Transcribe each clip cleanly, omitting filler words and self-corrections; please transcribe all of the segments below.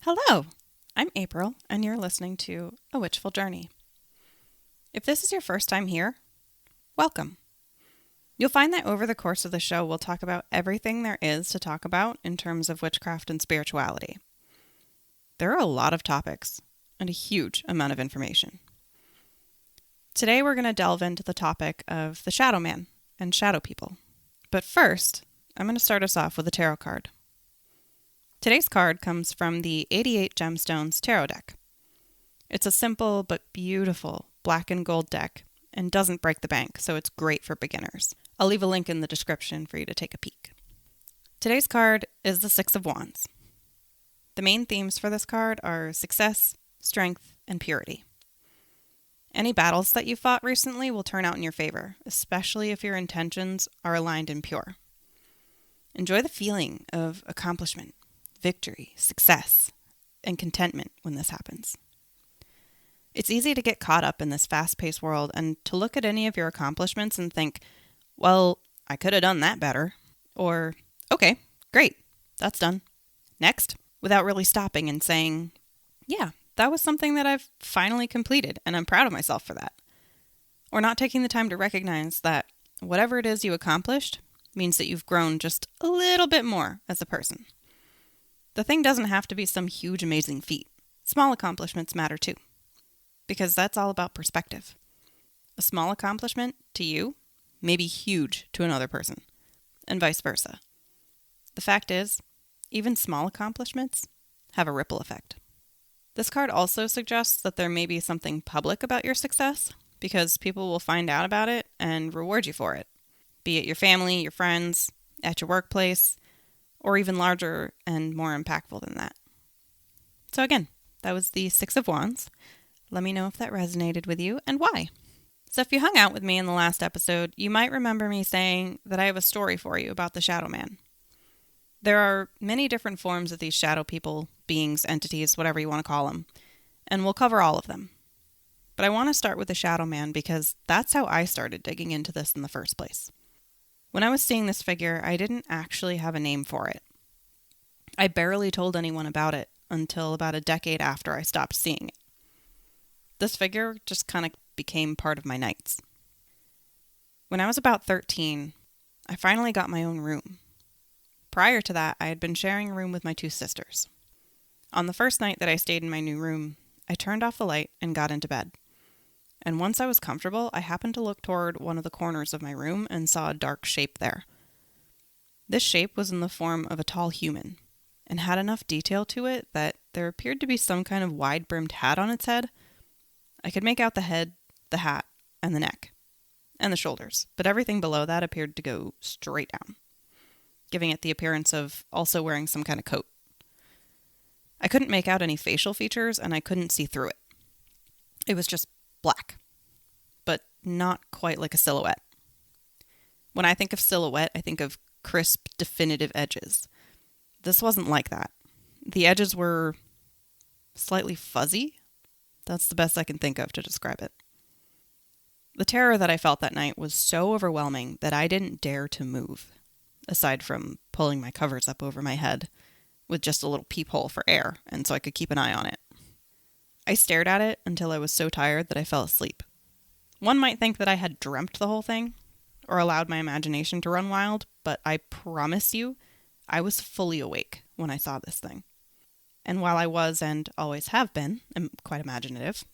Hello, I'm April, and you're listening to A Witchful Journey. If this is your first time here, welcome. You'll find that over the course of the show, we'll talk about everything there is to talk about in terms of witchcraft and spirituality. There are a lot of topics and a huge amount of information. Today, we're going to delve into the topic of the Shadow Man and shadow people. But first, I'm going to start us off with a tarot card. Today's card comes from the 88 Gemstones tarot deck. It's a simple but beautiful black and gold deck and doesn't break the bank, so it's great for beginners. I'll leave a link in the description for you to take a peek. Today's card is the Six of Wands. The main themes for this card are success, strength, and purity. Any battles that you fought recently will turn out in your favor, especially if your intentions are aligned and pure. Enjoy the feeling of accomplishment, victory, success, and contentment when this happens. It's easy to get caught up in this fast-paced world and to look at any of your accomplishments and think, well, I could have done that better. Or, okay, great, that's done. Next, without really stopping and saying, yeah, that was something that I've finally completed and I'm proud of myself for that. Or not taking the time to recognize that whatever it is you accomplished means that you've grown just a little bit more as a person. The thing doesn't have to be some huge, amazing feat. Small accomplishments matter too, because that's all about perspective. A small accomplishment to you may be huge to another person, and vice versa. The fact is, even small accomplishments have a ripple effect. This card also suggests that there may be something public about your success, because people will find out about it and reward you for it, be it your family, your friends, at your workplace, or even larger and more impactful than that. So again, that was the Six of Wands. Let me know if that resonated with you and why. So if you hung out with me in the last episode, you might remember me saying that I have a story for you about the Shadow Man. There are many different forms of these shadow people, beings, entities, whatever you want to call them, and we'll cover all of them. But I want to start with the Shadow Man because that's how I started digging into this in the first place. When I was seeing this figure, I didn't actually have a name for it. I barely told anyone about it until about a decade after I stopped seeing it. This figure just kind of became part of my nights. When I was about 13, I finally got my own room. Prior to that, I had been sharing a room with my two sisters. On the first night that I stayed in my new room, I turned off the light and got into bed. And once I was comfortable, I happened to look toward one of the corners of my room and saw a dark shape there. This shape was in the form of a tall human and had enough detail to it that there appeared to be some kind of wide-brimmed hat on its head. I could make out the head, the hat, and the neck, and the shoulders, but everything below that appeared to go straight down, giving it the appearance of also wearing some kind of coat. I couldn't make out any facial features, and I couldn't see through it. It was just black, but not quite like a silhouette. When I think of silhouette, I think of crisp, definitive edges. This wasn't like that. The edges were slightly fuzzy. That's the best I can think of to describe it. The terror that I felt that night was so overwhelming that I didn't dare to move, aside from pulling my covers up over my head with just a little peephole for air, and so I could keep an eye on it. I stared at it until I was so tired that I fell asleep. One might think that I had dreamt the whole thing, or allowed my imagination to run wild, but I promise you, I was fully awake when I saw this thing. And while I was, and always have been, quite imaginative,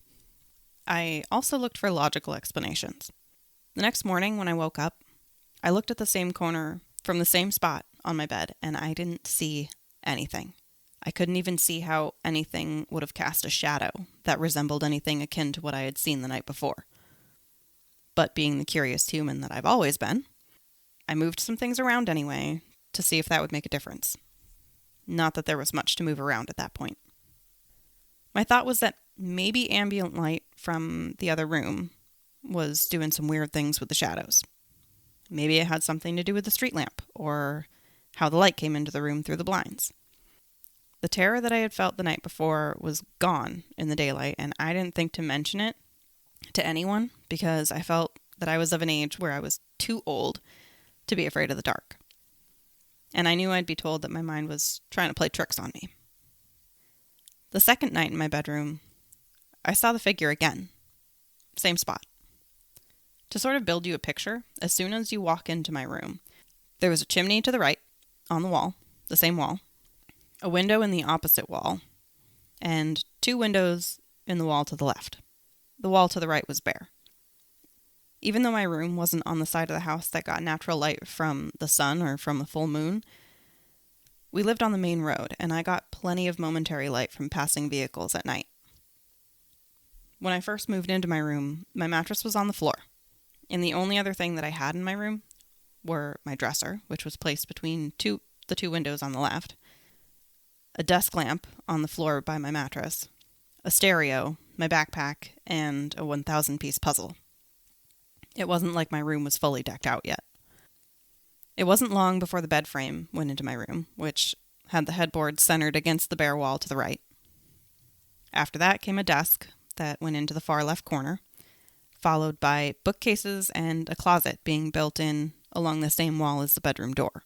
I also looked for logical explanations. The next morning when I woke up, I looked at the same corner from the same spot on my bed, and I didn't see anything. I couldn't even see how anything would have cast a shadow that resembled anything akin to what I had seen the night before. But being the curious human that I've always been, I moved some things around anyway to see if that would make a difference. Not that there was much to move around at that point. My thought was that maybe ambient light from the other room was doing some weird things with the shadows. Maybe it had something to do with the street lamp, or how the light came into the room through the blinds. The terror that I had felt the night before was gone in the daylight, and I didn't think to mention it to anyone because I felt that I was of an age where I was too old to be afraid of the dark. And I knew I'd be told that my mind was trying to play tricks on me. The second night in my bedroom, I saw the figure again. Same spot. To sort of build you a picture, as soon as you walk into my room, there was a chimney to the right, on the wall, the same wall, a window in the opposite wall, and 2 windows in the wall to the left. The wall to the right was bare. Even though my room wasn't on the side of the house that got natural light from the sun or from a full moon, we lived on the main road, and I got plenty of momentary light from passing vehicles at night. When I first moved into my room, my mattress was on the floor, and the only other thing that I had in my room were my dresser, which was placed between the two windows on the left, a desk lamp on the floor by my mattress, a stereo, my backpack, and a 1,000-piece puzzle. It wasn't like my room was fully decked out yet. It wasn't long before the bed frame went into my room, which had the headboard centered against the bare wall to the right. After that came a desk that went into the far left corner, followed by bookcases and a closet being built in along the same wall as the bedroom door.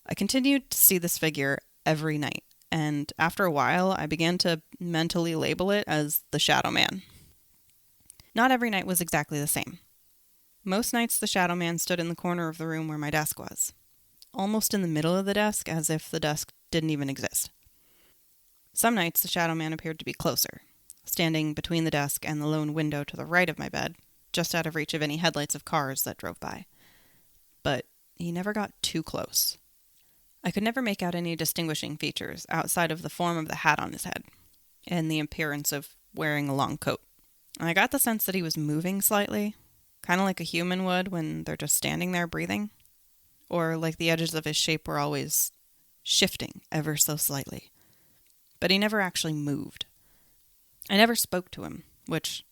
I continued to see this figure every night, and after a while, I began to mentally label it as the Shadow Man. Not every night was exactly the same. Most nights the Shadow Man stood in the corner of the room where my desk was, almost in the middle of the desk, as if the desk didn't even exist. Some nights the Shadow Man appeared to be closer, standing between the desk and the lone window to the right of my bed, just out of reach of any headlights of cars that drove by. But he never got too close. I could never make out any distinguishing features outside of the form of the hat on his head and the appearance of wearing a long coat. And I got the sense that he was moving slightly, kind of like a human would when they're just standing there breathing, or like the edges of his shape were always shifting ever so slightly. But he never actually moved. I never spoke to him, which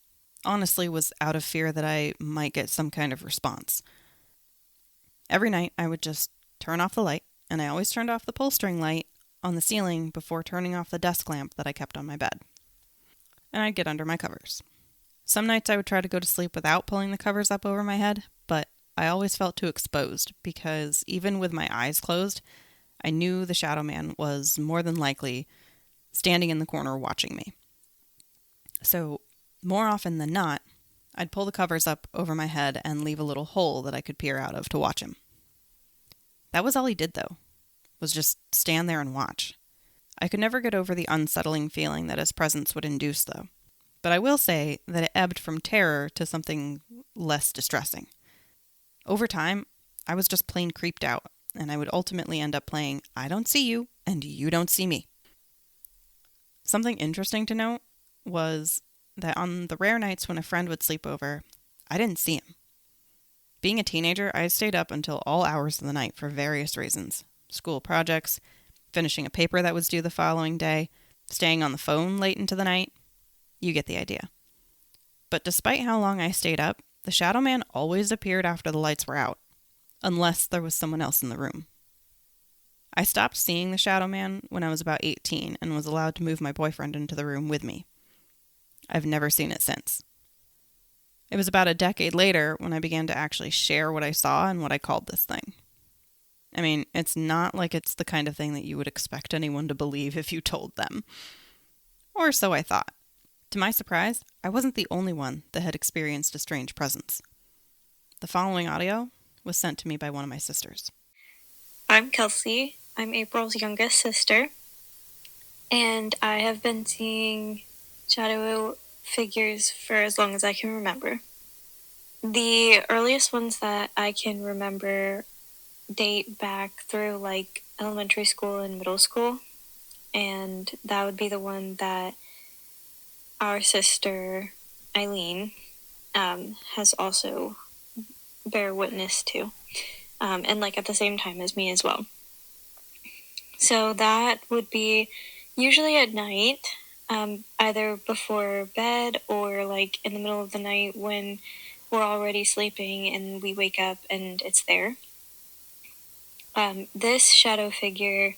honestly was out of fear that I might get some kind of response. Every night I would just turn off the light, and I always turned off the pull string light on the ceiling before turning off the desk lamp that I kept on my bed. And I'd get under my covers. Some nights I would try to go to sleep without pulling the covers up over my head, but I always felt too exposed because even with my eyes closed, I knew the Shadow Man was more than likely standing in the corner watching me. So, more often than not, I'd pull the covers up over my head and leave a little hole that I could peer out of to watch him. That was all he did, though, was just stand there and watch. I could never get over the unsettling feeling that his presence would induce, though. But I will say that it ebbed from terror to something less distressing. Over time, I was just plain creeped out, and I would ultimately end up playing I don't see you, and you don't see me. Something interesting to note was that on the rare nights when a friend would sleep over, I didn't see him. Being a teenager, I stayed up until all hours of the night for various reasons. School projects, finishing a paper that was due the following day, staying on the phone late into the night. You get the idea. But despite how long I stayed up, the Shadow Man always appeared after the lights were out, unless there was someone else in the room. I stopped seeing the Shadow Man when I was about 18 and was allowed to move my boyfriend into the room with me. I've never seen it since. It was about a decade later when I began to actually share what I saw and what I called this thing. I mean, it's not like it's the kind of thing that you would expect anyone to believe if you told them. Or so I thought. To my surprise, I wasn't the only one that had experienced a strange presence. The following audio was sent to me by one of my sisters. I'm Kelci. I'm April's youngest sister. And I have been seeing shadow figures for as long as I can remember. The earliest ones that I can remember date back through like elementary school and middle school. And that would be the one that our sister, Eileen, has also bear witness to. And like at the same time as me as well. So that would be usually at night, either before bed or like in the middle of the night when we're already sleeping and we wake up and it's there. This shadow figure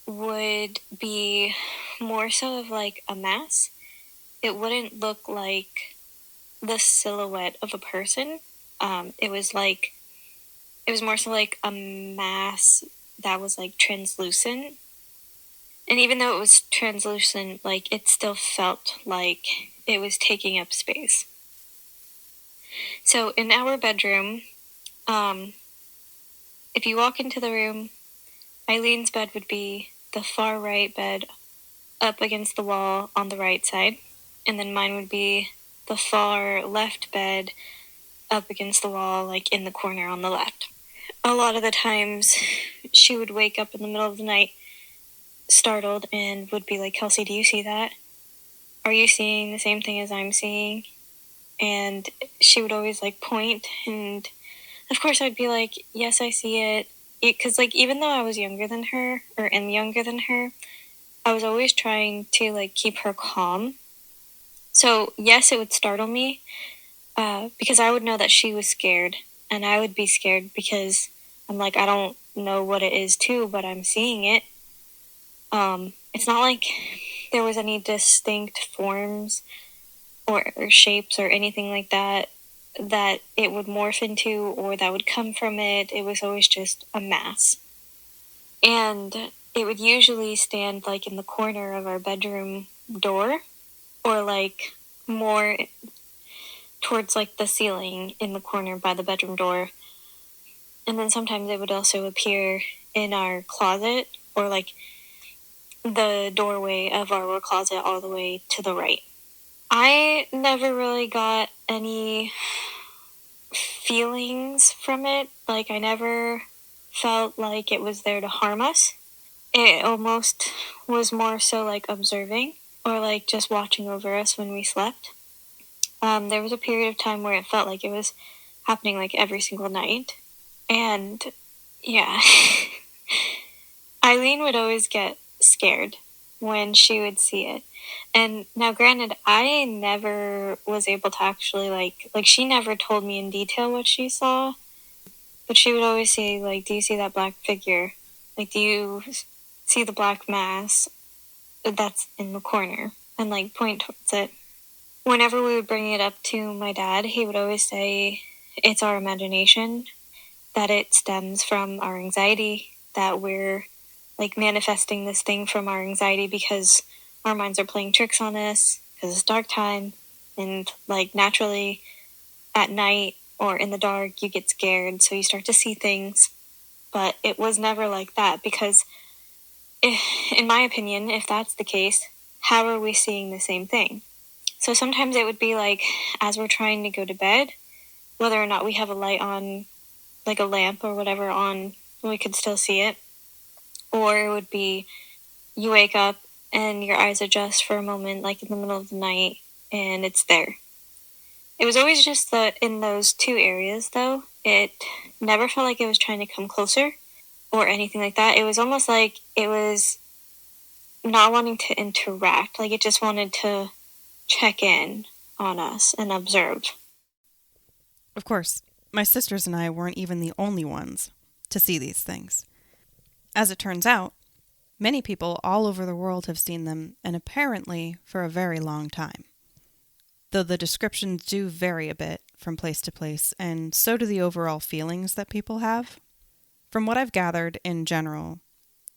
would be more so of like a mass. It wouldn't look like the silhouette of a person. It was more so like a mass that was like translucent. And even though it was translucent, like, it still felt like it was taking up space. So in our bedroom, if you walk into the room, Eileen's bed would be the far right bed up against the wall on the right side. And then mine would be the far left bed up against the wall, like in the corner on the left. A lot of the times she would wake up in the middle of the night startled and would be like, Kelci, do you see that? Are you seeing the same thing as I'm seeing? And she would always like point, and of course I'd be like, yes, I see it. Because like, even though I was younger than her, I was always trying to like keep her calm. So yes, it would startle me, because I would know that she was scared, and I would be scared because I'm like, I don't know what it is too, but I'm seeing it. It's not like there was any distinct forms or shapes or anything like that it would morph into or that would come from it. It was always just a mass. And it would usually stand like in the corner of our bedroom door, or like more towards like the ceiling in the corner by the bedroom door. And then sometimes it would also appear in our closet, or like the doorway of our closet all the way to the right. I never really got any feelings from it. Like, I never felt like it was there to harm us. It almost was more so like observing, or like just watching over us when we slept. There was a period of time where it felt like it was happening like every single night. And yeah, Eileen would always get scared when she would see it. And now granted, I never was able to actually like she never told me in detail what she saw, but she would always say like, do you see that black figure? Like, do you see the black mass that's in the corner? And like point towards it. Whenever we would bring it up to my dad, he would always say it's our imagination, that it stems from our anxiety, that we're like manifesting this thing from our anxiety because our minds are playing tricks on us because it's dark time, and like naturally at night or in the dark you get scared, so you start to see things. But it was never like that, because in my opinion, if that's the case, how are we seeing the same thing? So sometimes it would be like, as we're trying to go to bed, whether or not we have a light on, like a lamp or whatever on, we could still see it. Or it would be, you wake up and your eyes adjust for a moment, like in the middle of the night, and it's there. It was always just that in those two areas, though. It never felt like it was trying to come closer or anything like that. It was almost like it was not wanting to interact. Like, it just wanted to check in on us and observe. Of course, my sisters and I weren't even the only ones to see these things. As it turns out, many people all over the world have seen them, and apparently for a very long time. Though the descriptions do vary a bit from place to place, and so do the overall feelings that people have. From what I've gathered in general,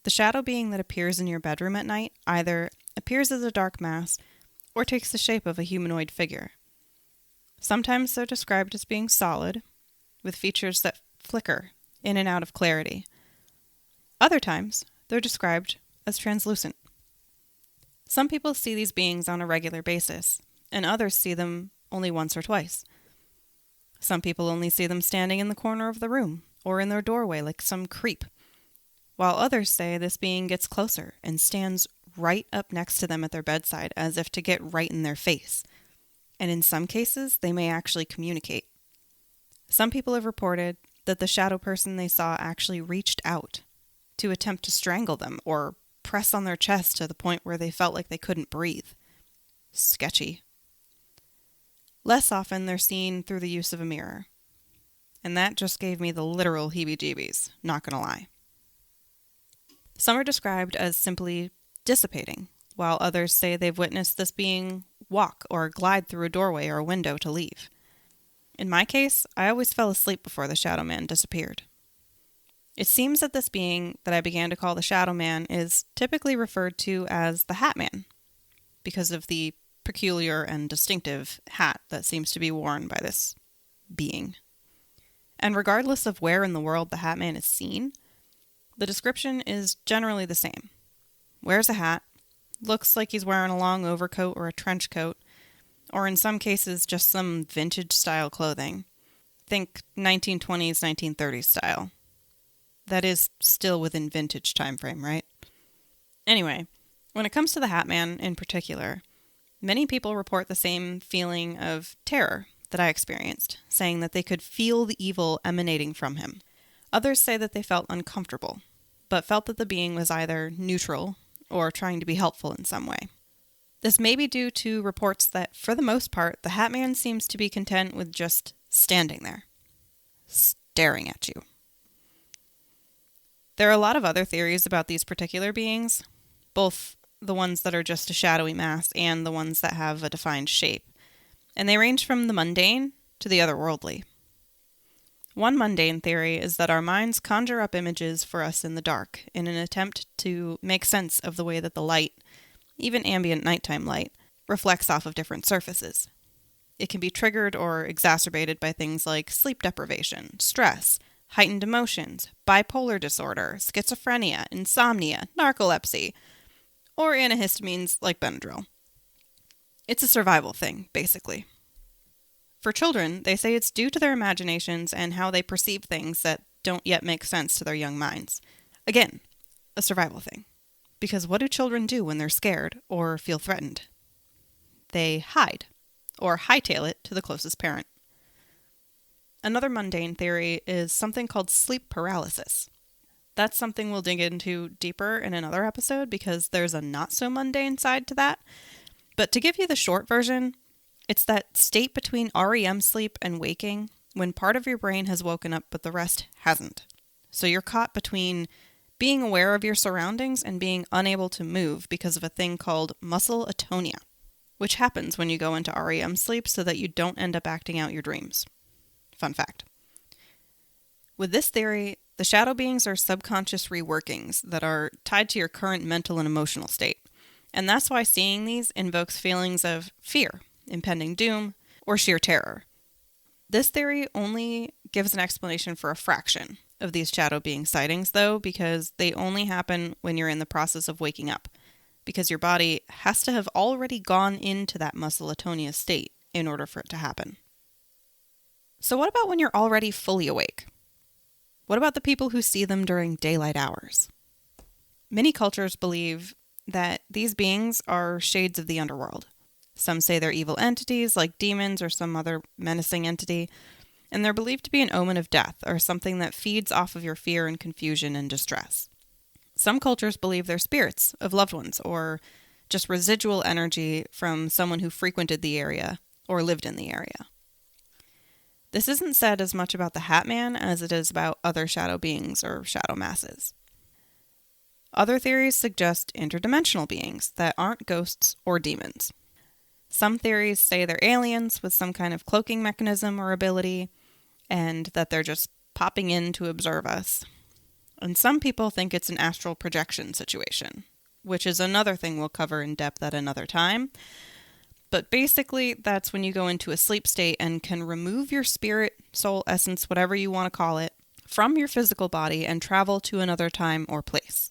the shadow being that appears in your bedroom at night either appears as a dark mass or takes the shape of a humanoid figure. Sometimes they're described as being solid, with features that flicker in and out of clarity. Other times, they're described as translucent. Some people see these beings on a regular basis, and others see them only once or twice. Some people only see them standing in the corner of the room or in their doorway like some creep, while others say this being gets closer and stands right up next to them at their bedside as if to get right in their face. And in some cases, they may actually communicate. Some people have reported that the shadow person they saw actually reached out to attempt to strangle them or press on their chest to the point where they felt like they couldn't breathe. Sketchy. Less often they're seen through the use of a mirror. And that just gave me the literal heebie-jeebies, not gonna lie. Some are described as simply dissipating, while others say they've witnessed this being walk or glide through a doorway or a window to leave. In my case, I always fell asleep before the shadow man disappeared. It seems that this being that I began to call the Shadow Man is typically referred to as the Hat Man because of the peculiar and distinctive hat that seems to be worn by this being. And regardless of where in the world the Hat Man is seen, the description is generally the same. Wears a hat, looks like he's wearing a long overcoat or a trench coat, or in some cases just some vintage style clothing. Think 1920s, 1930s style. That is still within vintage time frame, right? Anyway, when it comes to the Hat Man in particular, many people report the same feeling of terror that I experienced, saying that they could feel the evil emanating from him. Others say that they felt uncomfortable, but felt that the being was either neutral or trying to be helpful in some way. This may be due to reports that, for the most part, the Hat Man seems to be content with just standing there, staring at you. There are a lot of other theories about these particular beings, both the ones that are just a shadowy mass and the ones that have a defined shape, and they range from the mundane to the otherworldly. One mundane theory is that our minds conjure up images for us in the dark in an attempt to make sense of the way that the light, even ambient nighttime light, reflects off of different surfaces. It can be triggered or exacerbated by things like sleep deprivation, stress, heightened emotions, bipolar disorder, schizophrenia, insomnia, narcolepsy, or antihistamines like Benadryl. It's a survival thing, basically. For children, they say it's due to their imaginations and how they perceive things that don't yet make sense to their young minds. Again, a survival thing. Because what do children do when they're scared or feel threatened? They hide, or hightail it to the closest parent. Another mundane theory is something called sleep paralysis. That's something we'll dig into deeper in another episode because there's a not so mundane side to that. But to give you the short version, it's that state between REM sleep and waking when part of your brain has woken up but the rest hasn't. So you're caught between being aware of your surroundings and being unable to move because of a thing called muscle atonia, which happens when you go into REM sleep so that you don't end up acting out your dreams. Fun fact. With this theory, the shadow beings are subconscious reworkings that are tied to your current mental and emotional state. And that's why seeing these invokes feelings of fear, impending doom, or sheer terror. This theory only gives an explanation for a fraction of these shadow being sightings, though, because they only happen when you're in the process of waking up, because your body has to have already gone into that muscle atonia state in order for it to happen. So what about when you're already fully awake? What about the people who see them during daylight hours? Many cultures believe that these beings are shades of the underworld. Some say they're evil entities like demons or some other menacing entity, and they're believed to be an omen of death or something that feeds off of your fear and confusion and distress. Some cultures believe they're spirits of loved ones or just residual energy from someone who frequented the area or lived in the area. This isn't said as much about the Hat Man as it is about other shadow beings or shadow masses. Other theories suggest interdimensional beings that aren't ghosts or demons. Some theories say they're aliens with some kind of cloaking mechanism or ability, and that they're just popping in to observe us. And some people think it's an astral projection situation, which is another thing we'll cover in depth at another time. But basically, that's when you go into a sleep state and can remove your spirit, soul, essence, whatever you want to call it, from your physical body and travel to another time or place.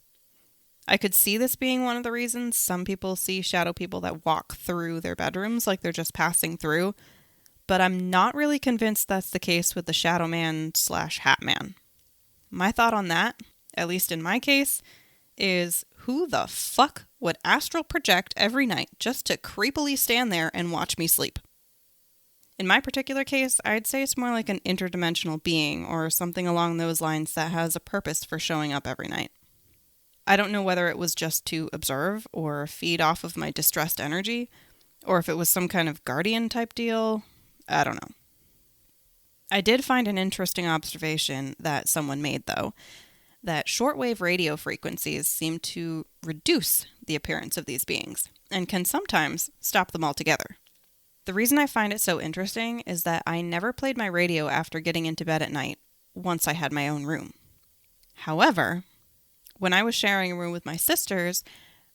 I could see this being one of the reasons some people see shadow people that walk through their bedrooms like they're just passing through, but I'm not really convinced that's the case with the Shadow Man / Hat Man. My thought on that, at least in my case, is who the fuck would astral project every night just to creepily stand there and watch me sleep? In my particular case, I'd say it's more like an interdimensional being or something along those lines that has a purpose for showing up every night. I don't know whether it was just to observe or feed off of my distressed energy, or if it was some kind of guardian type deal. I don't know. I did find an interesting observation that someone made, though, that shortwave radio frequencies seem to reduce the appearance of these beings and can sometimes stop them altogether. The reason I find it so interesting is that I never played my radio after getting into bed at night once I had my own room. However, when I was sharing a room with my sisters,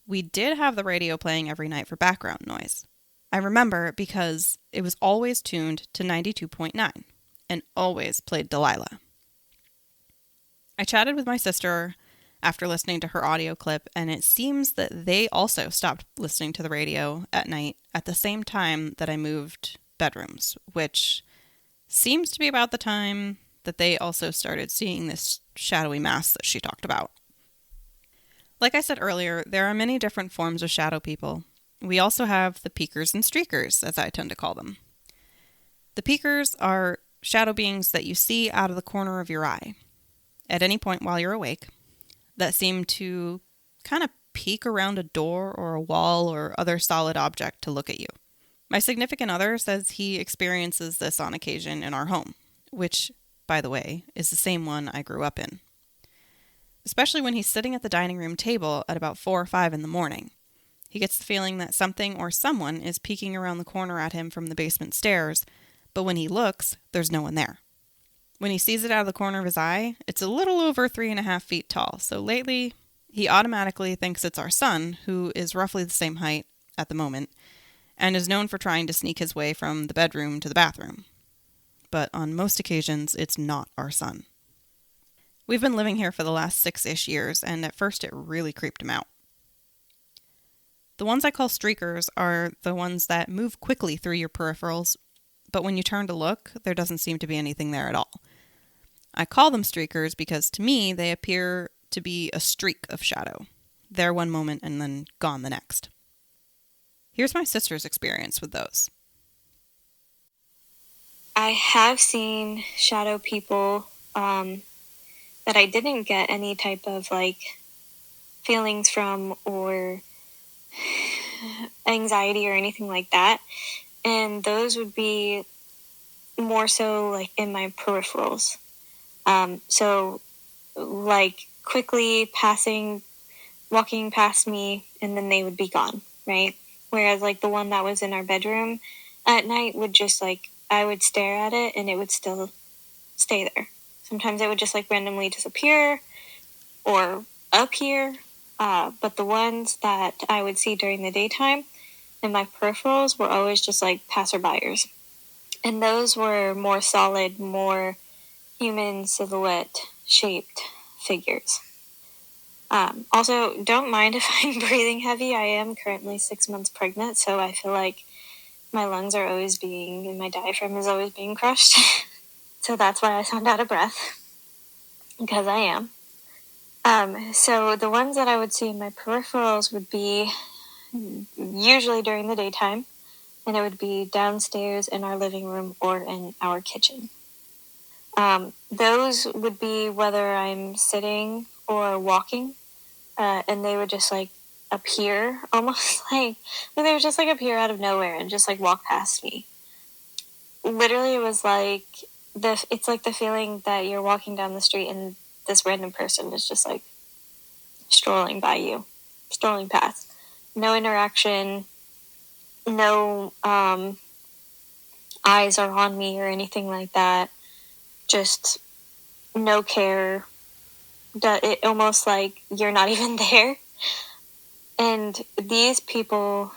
we did have the radio playing every night for background noise. I remember because it was always tuned to 92.9 and always played Delilah. I chatted with my sister after listening to her audio clip, and it seems that they also stopped listening to the radio at night at the same time that I moved bedrooms, which seems to be about the time that they also started seeing this shadowy mass that she talked about. Like I said earlier, there are many different forms of shadow people. We also have the peekers and streakers, as I tend to call them. The peekers are shadow beings that you see out of the corner of your eye at any point while you're awake that seem to kind of peek around a door or a wall or other solid object to look at you. My significant other says he experiences this on occasion in our home, which, by the way, is the same one I grew up in. Especially when he's sitting at the dining room table at about 4 or 5 in the morning. He gets the feeling that something or someone is peeking around the corner at him from the basement stairs, but when he looks, there's no one there. When he sees it out of the corner of his eye, it's a little over 3.5 feet tall, so lately he automatically thinks it's our son, who is roughly the same height at the moment, and is known for trying to sneak his way from the bedroom to the bathroom. But on most occasions, it's not our son. We've been living here for the last 6-ish years, and at first it really creeped him out. The ones I call streakers are the ones that move quickly through your peripherals, but when you turn to look, there doesn't seem to be anything there at all. I call them streakers because to me they appear to be a streak of shadow. There one moment and then gone the next. Here's my sister's experience with those. I have seen shadow people that I didn't get any type of feelings from or anxiety or anything like that. And those would be more so in my peripherals. So quickly walking past me, and then they would be gone, right? Whereas the one that was in our bedroom at night would just I would stare at it and it would still stay there. Sometimes it would just randomly disappear or appear. But the ones that I would see during the daytime in my peripherals were always just passerbyers. And those were more solid, more human silhouette shaped figures. Also, don't mind if I'm breathing heavy. I am currently 6 months pregnant, so I feel like my lungs are always and my diaphragm is always being crushed. So that's why I sound out of breath, because I am. So the ones that I would see in my peripherals would be usually during the daytime, and it would be downstairs in our living room or in our kitchen. Those would be whether I'm sitting or walking, and they would just appear almost they would just appear out of nowhere and just walk past me. Literally, it was it's the feeling that you're walking down the street and this random person is just strolling by you, strolling past. No interaction, no eyes are on me or anything like that. Just no care. It almost you're not even there. And these people,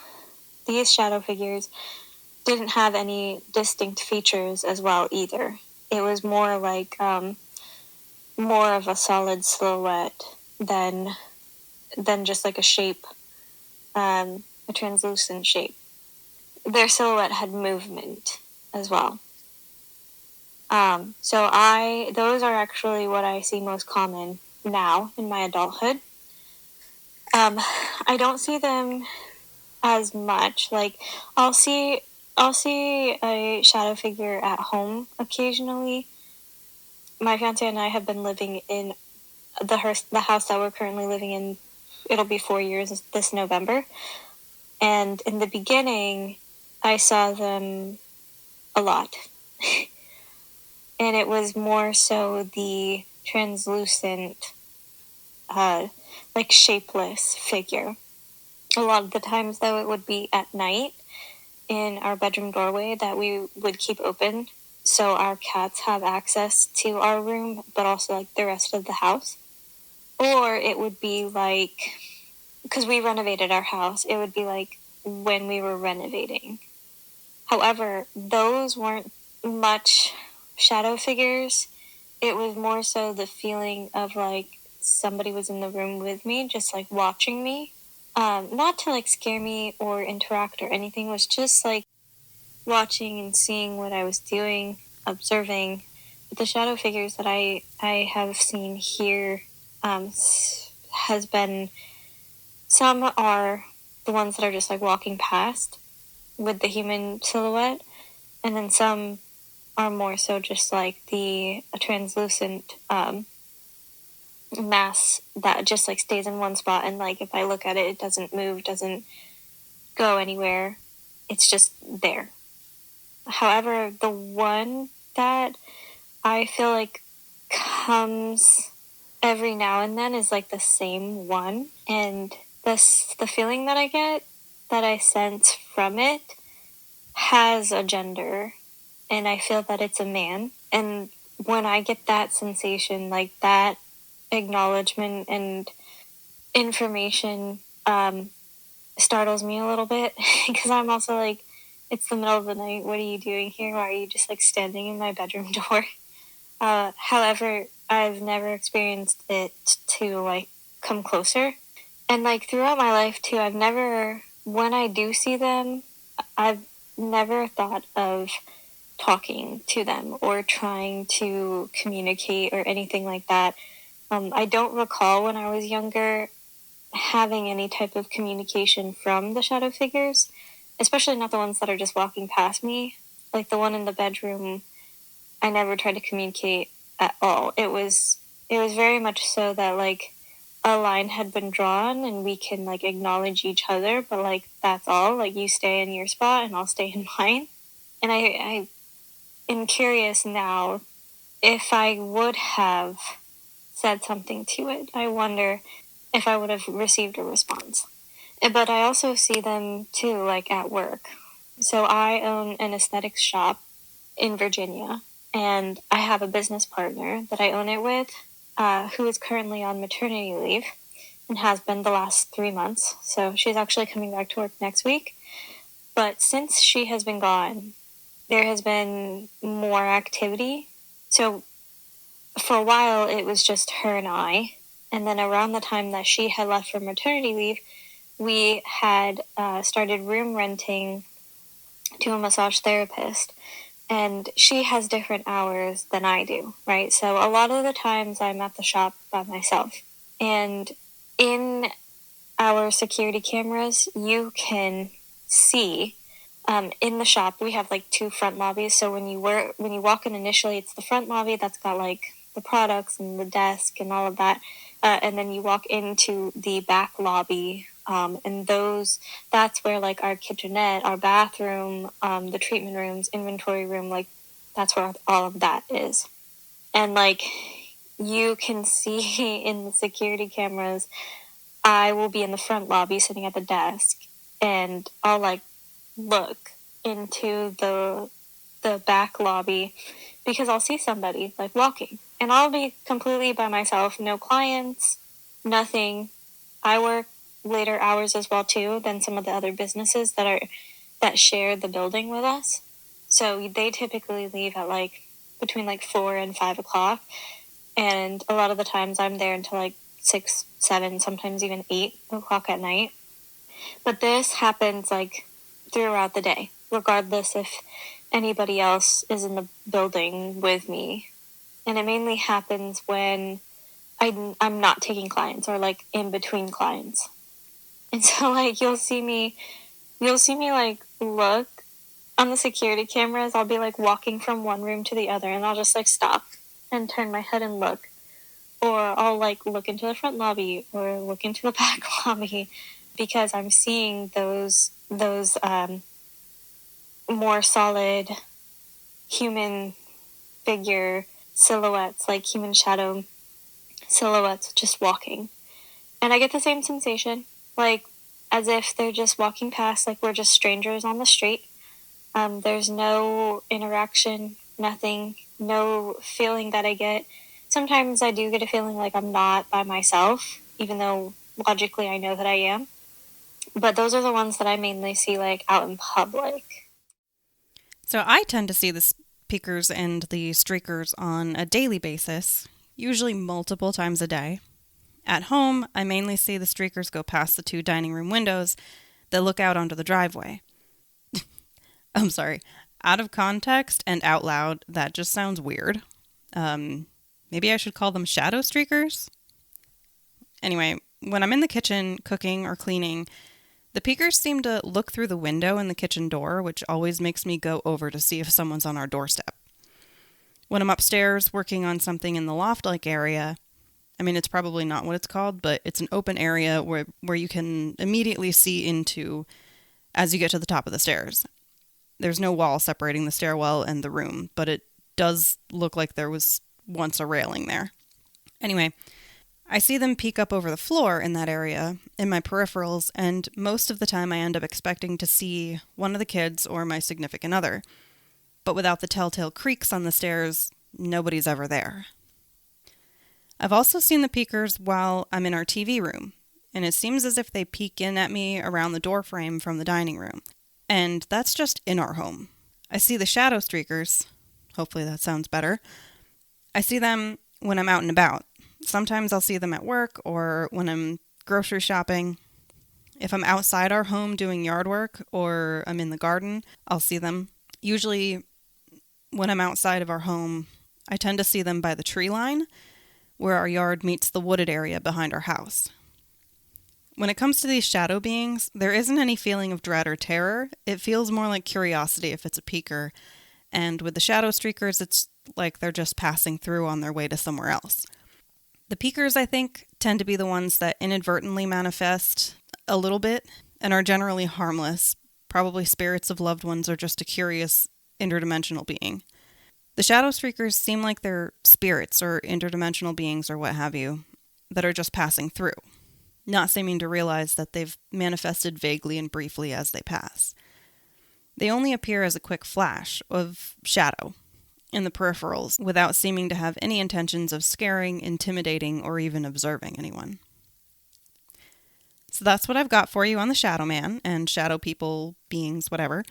these shadow figures, didn't have any distinct features as well either. It was more more of a solid silhouette than just a shape, a translucent shape. Their silhouette had movement as well. So those are actually what I see most common now in my adulthood. I don't see them as much. I'll see a shadow figure at home occasionally. My fiance and I have been living in the house that we're currently living in. It'll be 4 years this November. And in the beginning, I saw them a lot. And it was more so the translucent, shapeless figure. A lot of the times, though, it would be at night in our bedroom doorway that we would keep open, so our cats have access to our room, but also the rest of the house. Or it would be like, because we renovated our house, it would be like when we were renovating. However, those weren't much shadow figures. It was more so the feeling of like somebody was in the room with me, just like watching me. Not to like scare me or interact or anything, it was just like watching and seeing what I was doing, observing. But the shadow figures that I have seen here has been, some are the ones that are just like walking past with the human silhouette, and then some are more so just like a translucent mass that just like stays in one spot, and like if I look at it, it doesn't move, doesn't go anywhere. It's just there. However, the one that I feel like comes every now and then is like the same one, and the feeling that I get, that I sense from it, has a gender, and I feel that it's a man. And when I get that sensation, like that acknowledgement and information, startles me a little bit, because I'm also like, it's the middle of the night, what are you doing here? Why are you just like standing in my bedroom door? However, I've never experienced it to like come closer. And like throughout my life too, when I do see them, I've never thought of talking to them or trying to communicate or anything like that. I don't recall when I was younger having any type of communication from the shadow figures, especially not the ones that are just walking past me. Like the one in the bedroom, I never tried to communicate at all. It was very much so that like a line had been drawn and we can like acknowledge each other, but like that's all. Like you stay in your spot and I'll stay in mine. And I am curious now, if I would have said something to it, I wonder if I would have received a response. But I also see them too, like at work. So I own an aesthetics shop in Virginia, and I have a business partner that I own it with, who is currently on maternity leave and has been the last 3 months. So she's actually coming back to work next week. But since she has been gone, there has been more activity. So for a while, it was just her and I. And then around the time that she had left for maternity leave, we had started room renting to a massage therapist. And she has different hours than I do, right? So a lot of the times I'm at the shop by myself. And in our security cameras, you can see in the shop, we have like 2 front lobbies. So when you walk in initially, it's the front lobby that's got like the products and the desk and all of that. And then you walk into the back lobby, and that's where like our kitchenette, our bathroom, the treatment rooms, inventory room, like that's where all of that is. And like you can see in the security cameras, I will be in the front lobby sitting at the desk, and I'll like look into the back lobby because I'll see somebody like walking, and I'll be completely by myself, no clients, nothing. I work later hours as well too than some of the other businesses that share the building with us. So they typically leave at like between like 4 and 5 o'clock, and a lot of the times I'm there until like 6, 7, sometimes even 8 o'clock at night. But this happens like throughout the day, regardless if anybody else is in the building with me. And it mainly happens when I'm not taking clients or like in between clients. And so like you'll see me like look on the security cameras. I'll be like walking from one room to the other, and I'll just like stop and turn my head and look. Or I'll like look into the front lobby or look into the back lobby, because I'm seeing those more solid human figure silhouettes, like human shadow silhouettes just walking. And I get the same sensation, like as if they're just walking past, like we're just strangers on the street. There's no interaction, nothing, no feeling that I get. Sometimes I do get a feeling like I'm not by myself, even though logically I know that I am. But those are the ones that I mainly see like out in public. So I tend to see the peekers and the streakers on a daily basis, usually multiple times a day. At home, I mainly see the streakers go past the 2 dining room windows that look out onto the driveway. I'm sorry. Out of context and out loud, that just sounds weird. Maybe I should call them shadow streakers? Anyway, when I'm in the kitchen cooking or cleaning, the peekers seem to look through the window in the kitchen door, which always makes me go over to see if someone's on our doorstep. When I'm upstairs working on something in the loft-like area, I mean, it's probably not what it's called, but it's an open area where you can immediately see into as you get to the top of the stairs. There's no wall separating the stairwell and the room, but it does look like there was once a railing there. Anyway, I see them peek up over the floor in that area in my peripherals, and most of the time I end up expecting to see one of the kids or my significant other. But without the telltale creaks on the stairs, nobody's ever there. I've also seen the peekers while I'm in our TV room, and it seems as if they peek in at me around the doorframe from the dining room. And that's just in our home. I see the shadow streakers. Hopefully that sounds better. I see them when I'm out and about. Sometimes I'll see them at work or when I'm grocery shopping. If I'm outside our home doing yard work or I'm in the garden, I'll see them. Usually when I'm outside of our home, I tend to see them by the tree line where our yard meets the wooded area behind our house. When it comes to these shadow beings, there isn't any feeling of dread or terror. It feels more like curiosity if it's a peeker. And with the shadow streakers, it's like they're just passing through on their way to somewhere else. The peekers, I think, tend to be the ones that inadvertently manifest a little bit and are generally harmless. Probably spirits of loved ones or just a curious interdimensional being. The shadow streakers seem like they're spirits or interdimensional beings or what have you that are just passing through, not seeming to realize that they've manifested vaguely and briefly as they pass. They only appear as a quick flash of shadow in the peripherals without seeming to have any intentions of scaring, intimidating, or even observing anyone. So that's what I've got for you on the Shadow Man and shadow people, beings, whatever.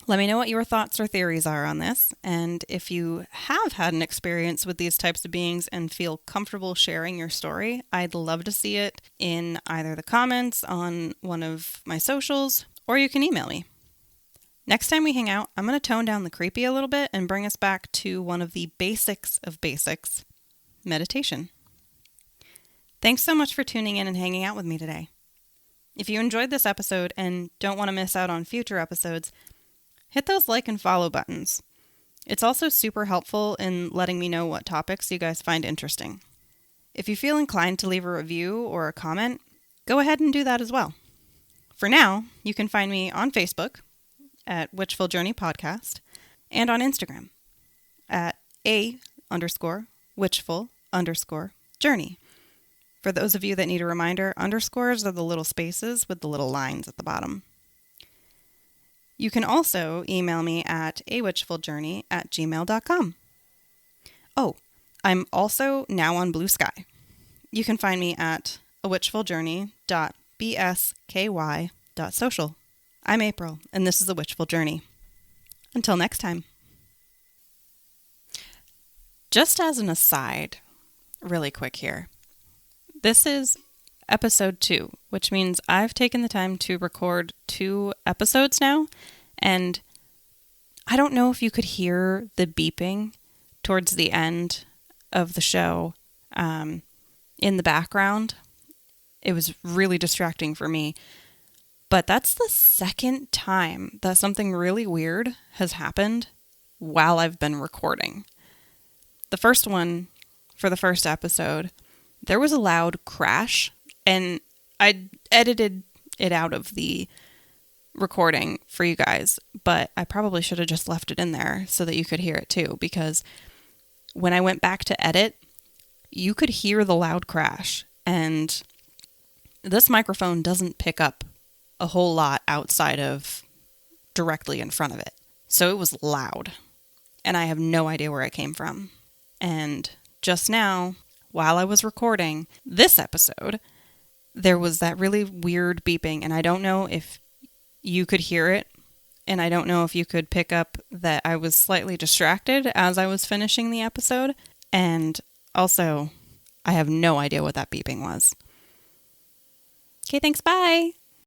Let me know what your thoughts or theories are on this, and if you have had an experience with these types of beings and feel comfortable sharing your story, I'd love to see it in either the comments on one of my socials, or you can email me. Next time we hang out, I'm going to tone down the creepy a little bit and bring us back to one of the basics of basics, meditation. Thanks so much for tuning in and hanging out with me today. If you enjoyed this episode and don't want to miss out on future episodes, hit those like and follow buttons. It's also super helpful in letting me know what topics you guys find interesting. If you feel inclined to leave a review or a comment, go ahead and do that as well. For now, you can find me on Facebook at Witchful Journey Podcast and on Instagram at _witchful_journey. For those of you that need a reminder, underscores are the little spaces with the little lines at the bottom. You can also email me at awitchfuljourney@gmail.com. Oh, I'm also now on Blue Sky. You can find me at awitchfuljourney.bsky.social. I'm April, and this is A Witchful Journey. Until next time. Just as an aside, really quick here. This is episode 2, which means I've taken the time to record 2 episodes now, and I don't know if you could hear the beeping towards the end of the show in the background. It was really distracting for me, but that's the second time that something really weird has happened while I've been recording. The first one, for the first episode, there was a loud crash, and I edited it out of the recording for you guys, but I probably should have just left it in there so that you could hear it too, because when I went back to edit, you could hear the loud crash, and this microphone doesn't pick up a whole lot outside of directly in front of it. So it was loud, and I have no idea where it came from. And just now, while I was recording this episode, there was that really weird beeping, and I don't know if you could hear it, and I don't know if you could pick up that I was slightly distracted as I was finishing the episode, and also, I have no idea what that beeping was. Okay, thanks, bye!